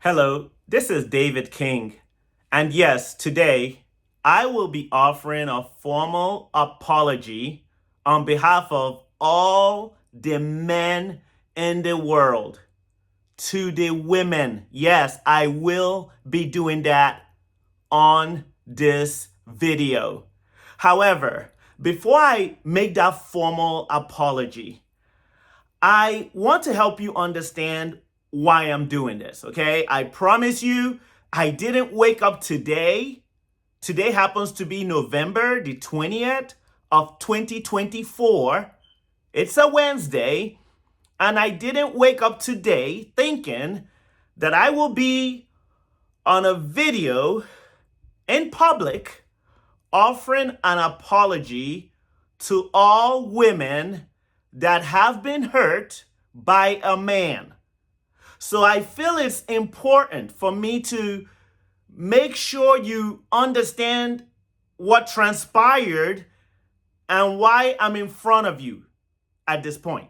Hello, this is 𝗏𝗃𝐾ing, and yes, today I will be offering a formal apology on behalf of all the men in the world to the women. Yes, I will be doing that on this video. However, before I make that formal apology, I want to help you understand why I'm doing this, okay? I promise you, I didn't wake up today. Today happens to be November the 20th of 2024. It's a Wednesday, and I didn't wake up today thinking that I will be on a video in public offering an apology to all women that have been hurt by a man. So I feel it's important for me to make sure you understand what transpired and why I'm in front of you at this point.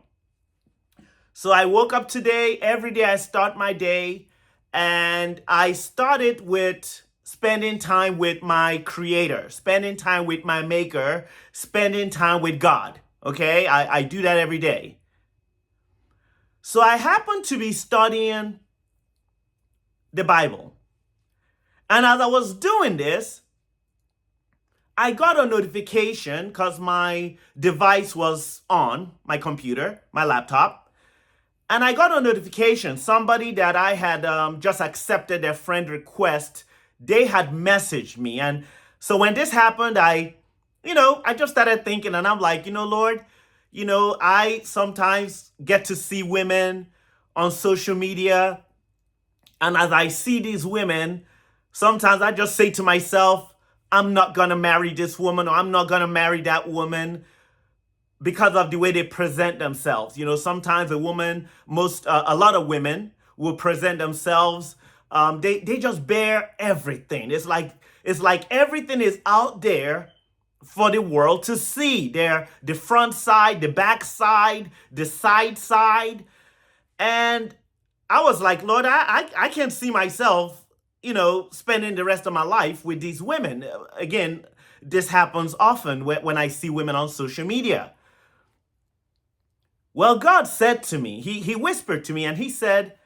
So I woke up today. Every day I start my day, and I started with spending time with my creator, spending time with my maker, spending time with God. Okay, I do that every day. So I happened to be studying the Bible. And as I was doing this, I got a notification because my device was on, my computer, my laptop. And I got a notification, somebody that I had just accepted their friend request, they had messaged me. And so when this happened, I just started thinking, and I'm like, Lord, I sometimes get to see women on social media. And as I see these women, sometimes I just say to myself, I'm not going to marry this woman, or I'm not going to marry that woman because of the way they present themselves. Sometimes a lot of women will present themselves. They just bear everything. It's like everything is out there for the world to see. They're the front side, the back side, the side. And I was like, Lord, I can't see myself, spending the rest of my life with these women. Again, this happens often when I see women on social media. Well, God said to me, he whispered to me, and he said,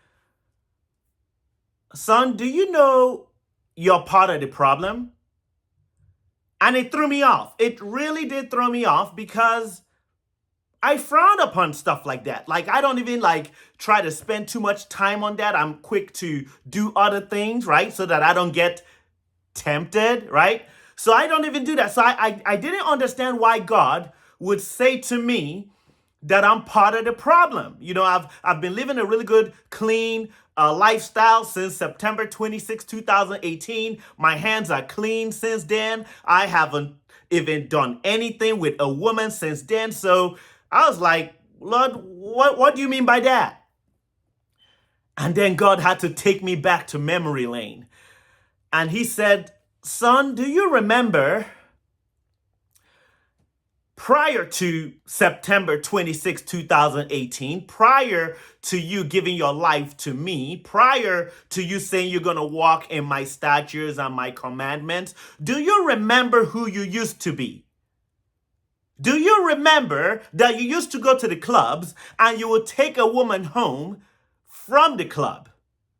son, do you know you're part of the problem? And it threw me off. It really did throw me off, because I frown upon stuff like that. Like, I don't even try to spend too much time on that. I'm quick to do other things, right? So that I don't get tempted, right? So I don't even do that. So I didn't understand why God would say to me that I'm part of the problem. I've been living a really good, clean lifestyle since September 26, 2018. My hands are clean since then. I haven't even done anything with a woman since then. So I was like, Lord, what do you mean by that? And then God had to take me back to memory lane. And he said, son, do you remember prior to September 26, 2018, prior to you giving your life to me, prior to you saying you're going to walk in my statutes and my commandments, do you remember who you used to be? Do you remember that you used to go to the clubs and you would take a woman home from the club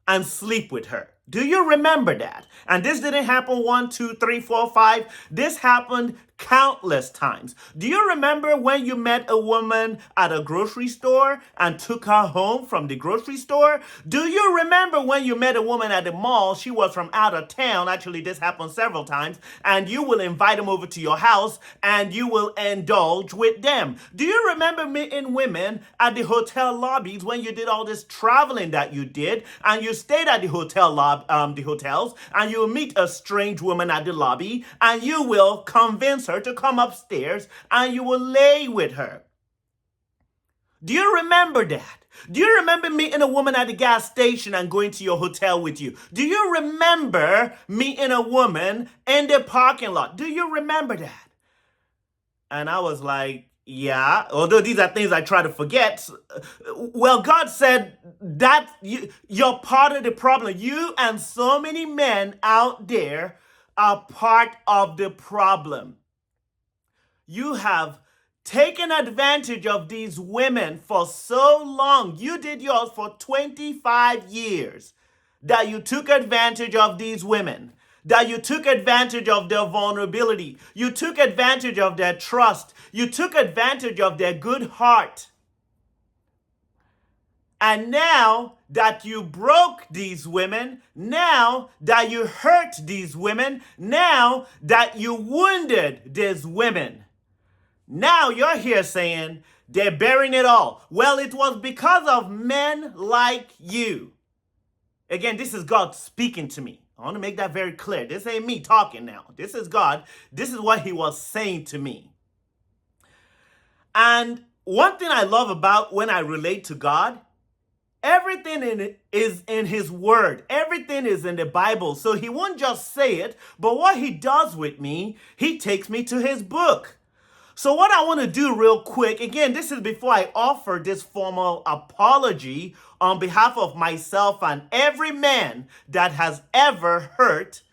and sleep with her? Do you remember that? And this didn't happen 1, 2, 3, 4, 5. This happened countless times. Do you remember when you met a woman at a grocery store and took her home from the grocery store? Do you remember when you met a woman at the mall? She was from out of town. Actually, this happened several times. And you will invite them over to your house and you will indulge with them. Do you remember meeting women at the hotel lobbies when you did all this traveling that you did, and you stayed at the hotels, and you will meet a strange woman at the lobby, and you will convince her to come upstairs, and you will lay with her? Do you remember that? Do you remember meeting a woman at the gas station and going to your hotel with you? Do you remember meeting a woman in the parking lot? Do you remember that? And I was like, Yeah, although these are things I try to forget. Well, God said that you're part of the problem. You and so many men out there are part of the problem. You have taken advantage of these women for so long. You did yours for 25 years that you took advantage of these women, that you took advantage of their vulnerability. You took advantage of their trust. You took advantage of their good heart. And now that you broke these women, now that you hurt these women, now that you wounded these women, now you're here saying they're bearing it all. Well, it was because of men like you. Again, this is God speaking to me. I want to make that very clear. This ain't me talking now. This is God. This is what he was saying to me. And one thing I love about when I relate to God, everything in it is in his word. Everything is in the Bible. So he won't just say it, but what he does with me, he takes me to his book. So what I want to do real quick, again, this is before I offer this formal apology on behalf of myself and every man that has ever hurt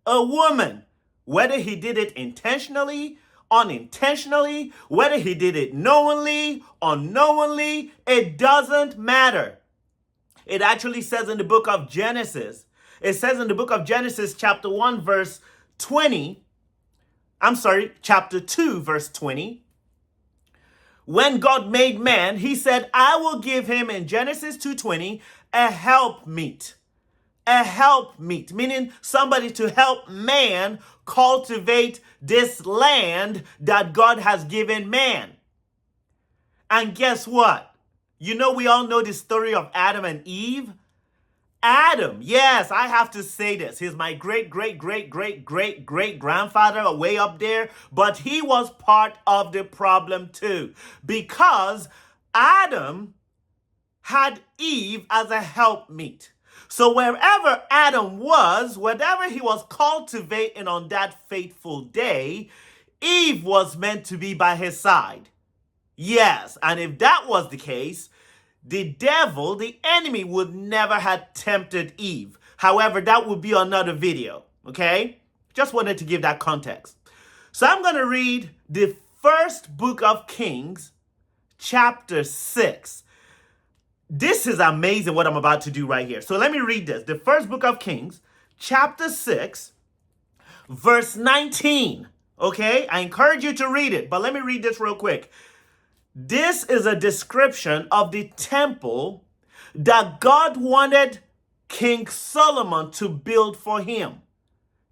a woman, whether he did it intentionally, unintentionally, whether he did it knowingly, unknowingly, it doesn't matter. It actually says in the book of Genesis, it says in the book of Genesis chapter 1 verse 20, chapter 2, verse 20. When God made man, he said, I will give him, in Genesis 2:20, a helpmeet. A helpmeet, meaning somebody to help man cultivate this land that God has given man. And guess what? You know, we all know the story of Adam and Eve. Adam, yes, I have to say this. He's my great-great-great-great-great-grandfather way up there, but he was part of the problem too, because Adam had Eve as a helpmeet. So wherever Adam was, whatever he was cultivating on that fateful day, Eve was meant to be by his side. Yes, and if that was the case, the devil, the enemy, would never have tempted Eve. However, that would be another video, okay? Just wanted to give that context. So I'm going to read the first book of Kings, chapter 6. This is amazing what I'm about to do right here. So let me read this. The first book of Kings, chapter 6, verse 19. Okay? I encourage you to read it, but let me read this real quick. This is a description of the temple that God wanted King Solomon to build for him.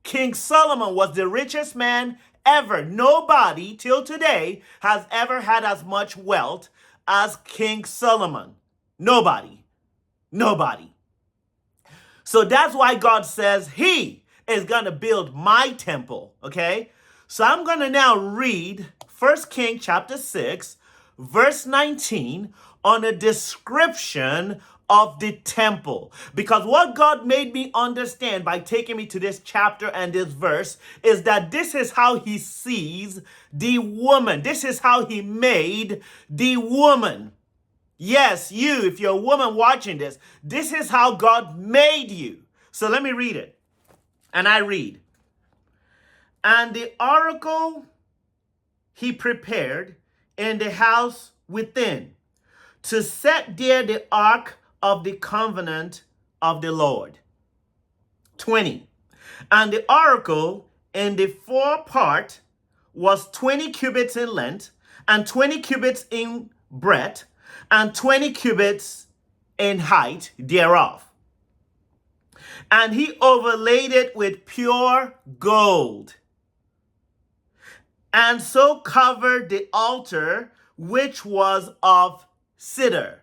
King Solomon was the richest man ever. Nobody till today has ever had as much wealth as King Solomon. Nobody. Nobody. So that's why God says he is going to build my temple. Okay? So I'm going to now read 1 Kings chapter 6, verse 19, on a description of the temple. Because what God made me understand by taking me to this chapter and this verse is that this is how he sees the woman. This is how he made the woman. Yes, you, if you're a woman watching this, this is how God made you. So let me read it. And I read, and the oracle he prepared in the house within, to set there the ark of the covenant of the Lord. 20. And the oracle in the forepart was 20 cubits in length, and 20 cubits in breadth, and 20 cubits in height thereof. And he overlaid it with pure gold, and so covered the altar, which was of cedar.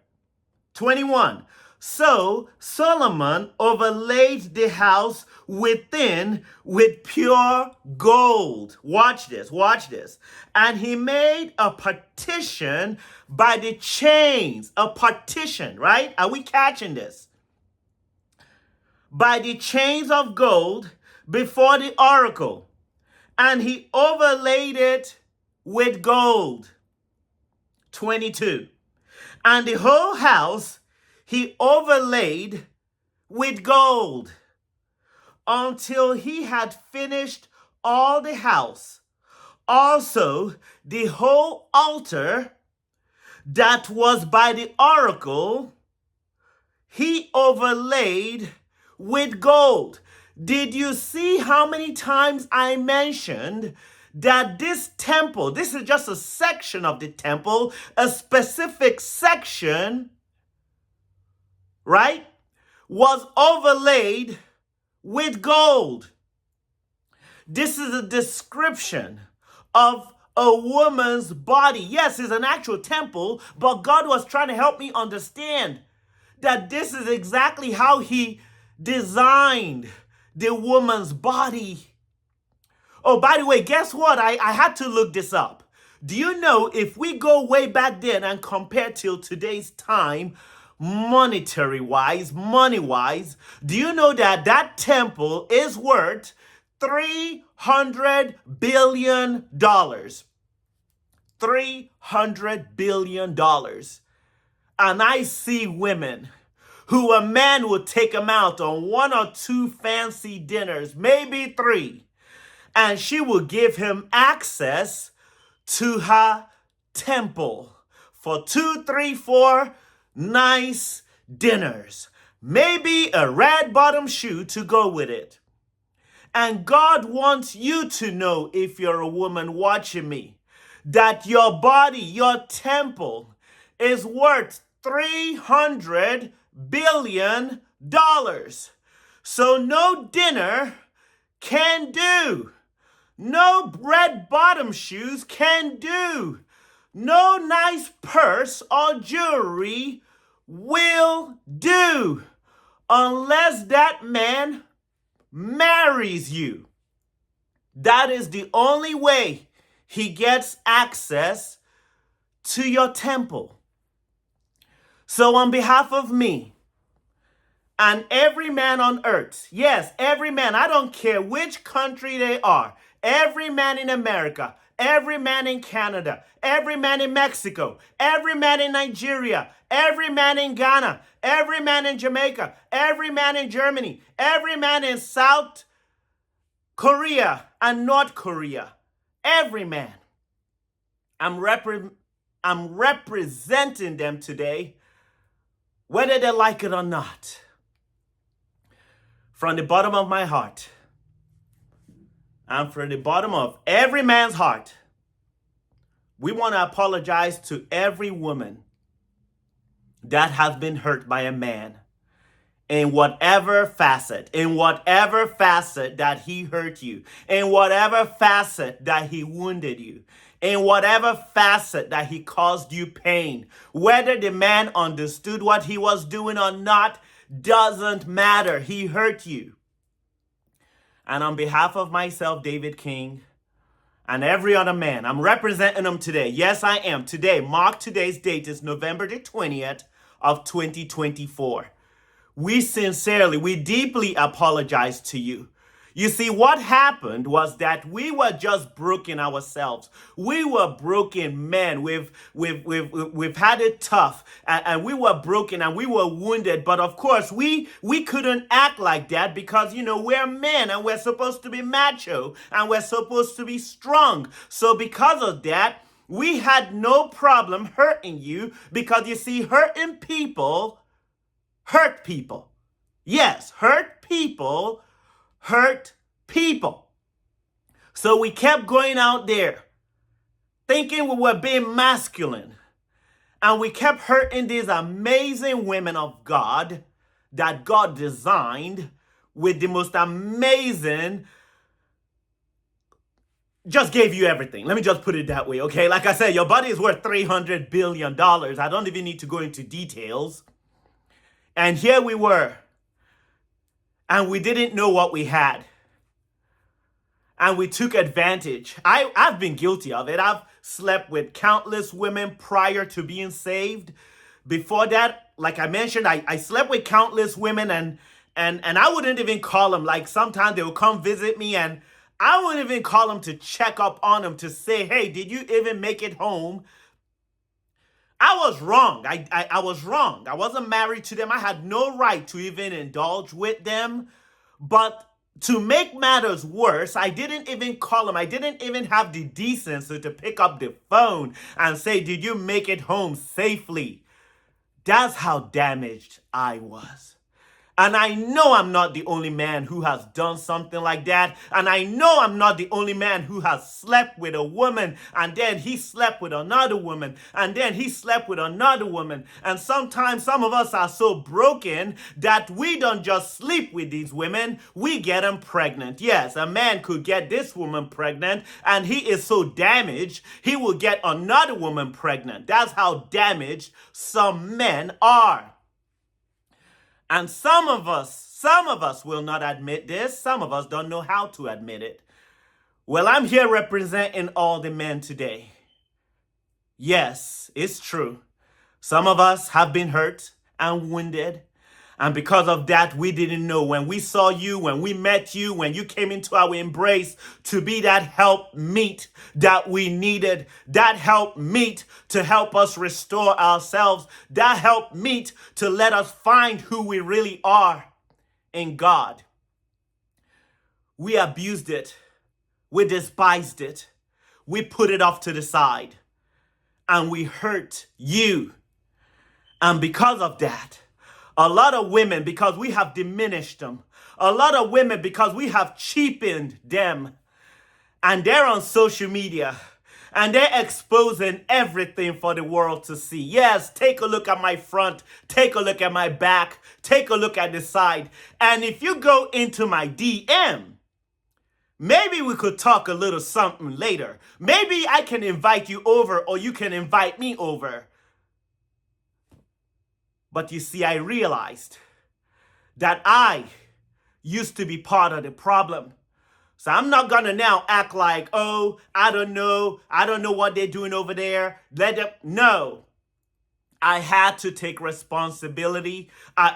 21. So Solomon overlaid the house within with pure gold. Watch this, watch this. And he made a partition by the chains. A partition, right? Are we catching this? By the chains of gold before the oracle. And he overlaid it with gold. 22. And the whole house he overlaid with gold until he had finished all the house. Also, the whole altar that was by the oracle he overlaid with gold. Did you see how many times I mentioned that this temple, this is just a section of the temple, a specific section, right, was overlaid with gold? This is a description of a woman's body. Yes, it's an actual temple, but God was trying to help me understand that this is exactly how he designed the woman's body. Oh, by the way, guess what? I had to look this up. Do you know, if we go way back then and compare till today's time, money-wise, do you know that that temple is worth $300 billion? $300 billion. And I see women who a man would take them out on 1 or 2 fancy dinners, maybe 3, and she will give him access to her temple for 2, 3, 4 nice dinners, maybe a red bottom shoe to go with it. And God wants you to know, if you're a woman watching me, that your body, your temple, is worth $300 billion. So no dinner can do. No red bottom shoes can do. No nice purse or jewelry will do unless that man marries you. That is the only way he gets access to your temple. So on behalf of me and every man on earth, yes, every man, I don't care which country they are, every man in America, every man in Canada, every man in Mexico, every man in Nigeria, every man in Ghana, every man in Jamaica, every man in Germany, every man in South Korea and North Korea, every man. I'm representing them today, whether they like it or not. From the bottom of my heart, and from the bottom of every man's heart, we want to apologize to every woman that has been hurt by a man in whatever facet that he hurt you, in whatever facet that he wounded you, in whatever facet that he caused you pain. Whether the man understood what he was doing or not doesn't matter. He hurt you. And on behalf of myself, David King, and every other man, I'm representing them today. Yes, I am. Today, mark today's date, is November the 20th of 2024. We deeply apologize to you. You see, what happened was that we were just broken ourselves. We were broken men. We've had it tough, and we were broken and we were wounded. But of course, we couldn't act like that because, we're men and we're supposed to be macho and we're supposed to be strong. So because of that, we had no problem hurting you because, you see, hurting people hurt people. Yes, hurt people hurt people. So we kept going out there thinking we were being masculine. And we kept hurting these amazing women of God that God designed with the most amazing, just gave you everything. Let me just put it that way, okay? Like I said, your body is worth $300 billion. I don't even need to go into details. And here we were. And we didn't know what we had. And we took advantage. I've been guilty of it. I've slept with countless women prior to being saved. Before that, like I mentioned, I slept with countless women and I wouldn't even call them. Like sometimes they would come visit me and I wouldn't even call them to check up on them to say, hey, did you even make it home? I was wrong. I was wrong. I wasn't married to them. I had no right to even indulge with them. But to make matters worse, I didn't even call them. I didn't even have the decency to pick up the phone and say, did you make it home safely? That's how damaged I was. And I know I'm not the only man who has done something like that. And I know I'm not the only man who has slept with a woman, and then he slept with another woman, and then he slept with another woman. And sometimes some of us are so broken that we don't just sleep with these women, we get them pregnant. Yes, a man could get this woman pregnant, and he is so damaged, he will get another woman pregnant. That's how damaged some men are. And some of us will not admit this. Some of us don't know how to admit it. Well, I'm here representing all the men today. Yes, it's true. Some of us have been hurt and wounded. And because of that, we didn't know. When we saw you, when we met you, when you came into our embrace to be that helpmeet that we needed, that helpmeet to help us restore ourselves, that helpmeet to let us find who we really are in God. We abused it. We despised it. We put it off to the side. And we hurt you. And because of that, a lot of women, because we have diminished them. A lot of women, because we have cheapened them. And they're on social media. And they're exposing everything for the world to see. Yes, take a look at my front. Take a look at my back. Take a look at the side. And if you go into my DM, maybe we could talk a little something later. Maybe I can invite you over, or you can invite me over. But you see, I realized that I used to be part of the problem. So I'm not going to now act like, oh, I don't know what they're doing over there. Let them know. I had to take responsibility.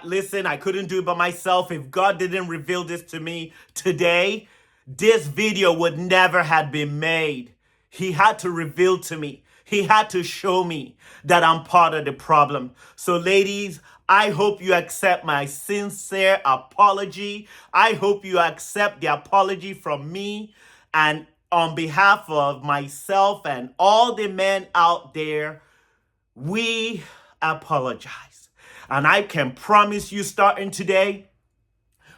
Listen, I couldn't do it by myself. If God didn't reveal this to me today, this video would never have been made. He had to reveal to me. He had to show me that I'm part of the problem. So ladies, I hope you accept my sincere apology. I hope you accept the apology from me. And on behalf of myself and all the men out there, we apologize. And I can promise you, starting today,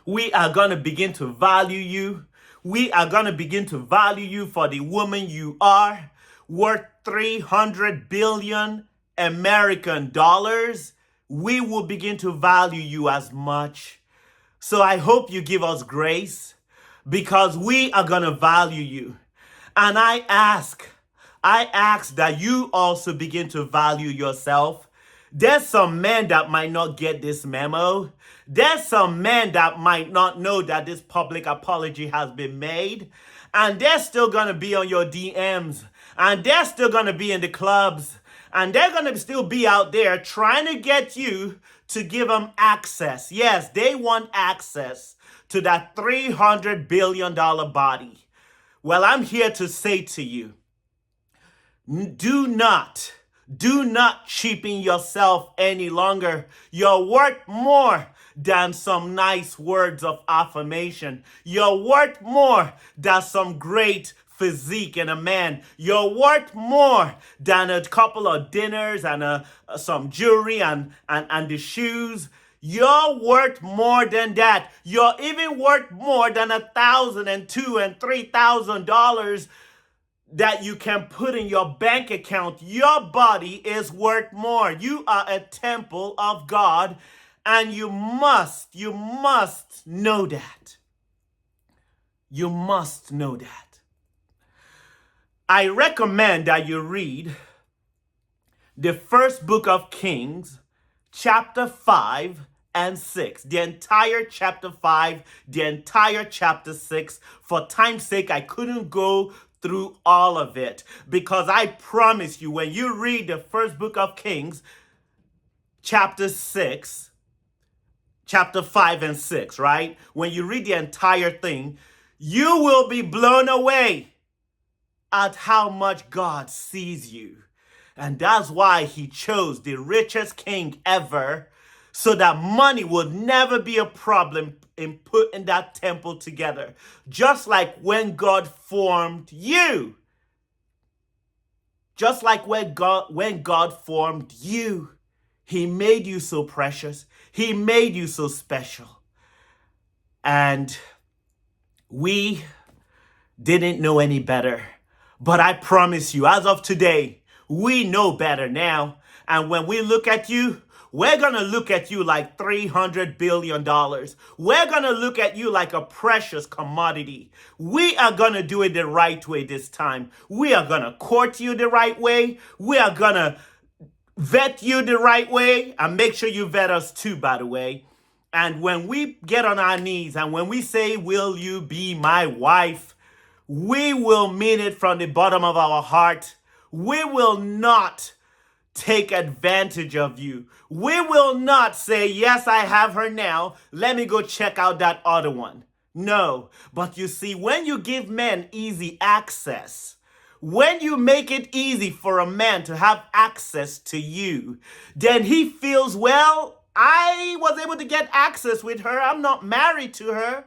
we are going to begin to value you. We are going to begin to value you for the woman you are, worth 300 billion American dollars. We will begin to value you as much. So I hope you give us grace, because we are going to value you. And I ask that you also begin to value yourself. There's some men that might not get this memo. There's some men that might not know that this public apology has been made. And they're still going to be on your DMs. And they're still going to be in the clubs. And they're going to still be out there trying to get you to give them access. Yes, they want access to that $300 billion body. Well, I'm here to say to you, do not cheapen yourself any longer. You're worth more than some nice words of affirmation. You're worth more than some great physique in a man. You're worth more than a couple of dinners and some jewelry and the shoes. You're worth more than that. You're even worth more than $1,000 and $2,000 and $3,000 that you can put in your bank account. Your body is worth more. You are a temple of God, and you must know that. You must know that. I recommend that you read the first book of Kings, chapter 5 and 6. The entire chapter 5, the entire chapter 6. For time's sake, I couldn't go through all of it, because I promise you, when you read the first book of Kings, chapter 6, chapter 5 and 6, right? When you read the entire thing, you will be blown away at how much God sees you And that's why he chose the richest king ever, so that money would never be a problem in putting that temple together. Just like when God formed you. Just like when God formed you, he made you so precious. He made you so special. And we didn't know any better. But I promise you, as of today, we know better now. And when we look at you, we're going to look at you like $300 billion. We're going to look at you like a precious commodity. We are going to do it the right way this time. We are going to court you the right way. We are going to vet you the right way. And make sure you vet us too, by the way. And when we get on our knees and when we say, will you be my wife? We will mean it from the bottom of our heart. We will not take advantage of you. We will not say, yes, I have her now. Let me go check out that other one. No. But you see, when you give men easy access, when you make it easy for a man to have access to you, then he feels, well, I was able to get access with her. I'm not married to her.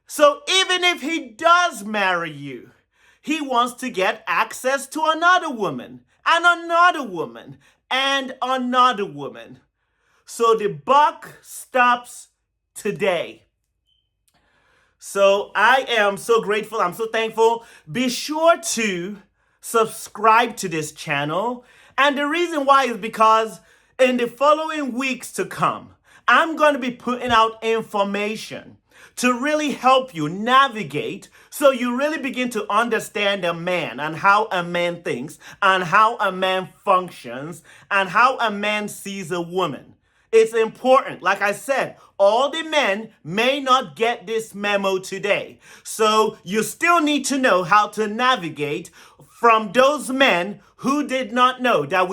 So even if he does marry you, he wants to get access to another woman and another woman and another woman. So the buck stops today. So I am so grateful. I'm so thankful. Be sure to subscribe to this channel. And the reason why is because in the following weeks to come, I'm going to be putting out information to really help you navigate so you really begin to understand a man and how a man thinks and how a man functions and how a man sees a woman. It's important. Like I said, all the men may not get this memo today. So you still need to know how to navigate from those men who did not know that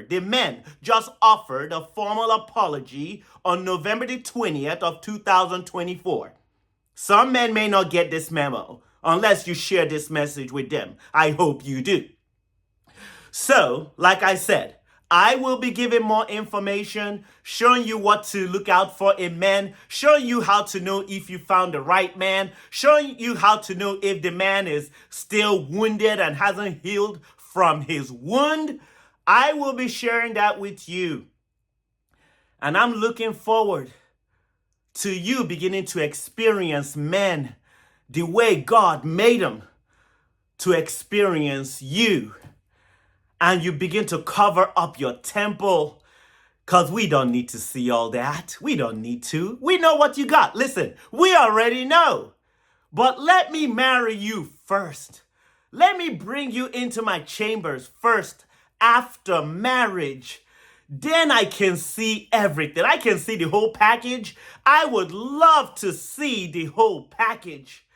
the men just offered a formal apology on November the 20th of 2024. Some men may not get this memo unless you share this message with them. I hope you do. So, like I said, I will be giving more information, showing you what to look out for in men, showing you how to know if you found the right man, showing you how to know if the man is still wounded and hasn't healed from his wound. I will be sharing that with you. And I'm looking forward to you beginning to experience men the way God made them to experience you. And you begin to cover up your temple, because we don't need to see all that. We don't need to. We know what you got. Listen, we already know. But let me marry you first. Let me bring you into my chambers first after marriage. Then I can see everything. I can see the whole package. I would love to see the whole package.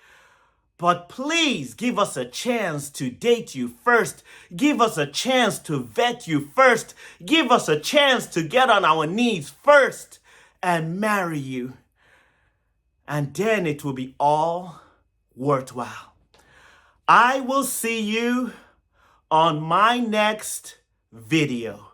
But please give us a chance to date you first. Give us a chance to vet you first. Give us a chance to get on our knees first and marry you. And then it will be all worthwhile. I will see you on my next video.